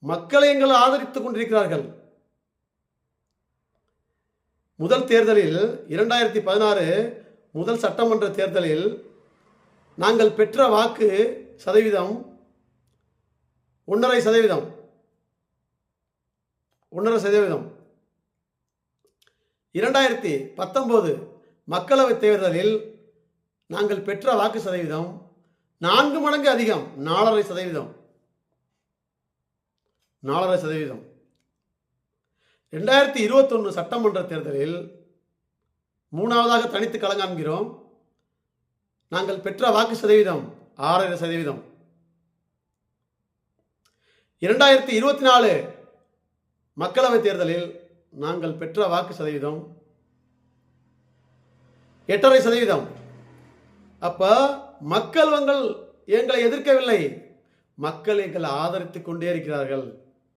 மக்களை எங்கள் ஆதரித்துக் கொண்டிருக்கிறார்கள். முதல் தேர்தலில் 2016 முதல் சட்டமன்ற தேர்தலில் நாங்கள் பெற்ற வாக்கு சதவீதம் 1.5%. 2019 மக்களவைத் தேர்தலில் நாங்கள் பெற்ற வாக்கு சதவீதம் 4 மடங்கு அதிகம், 4.5%. 2021 சட்டமன்ற தேர்தலில் மூணாவதாக தனித்து களங்காண்கிறோம். நாங்கள் பெற்ற வாக்கு சதவீதம் 6.5%. 2024 மக்களவைத் தேர்தலில் நாங்கள் பெற்ற வாக்கு சதவீதம் 8.5%. அப்ப மக்கள் எங்களை எதிர்க்கவில்லை, மக்கள் எங்களை ஆதரித்துக் கொண்டே இருக்கிறார்கள்.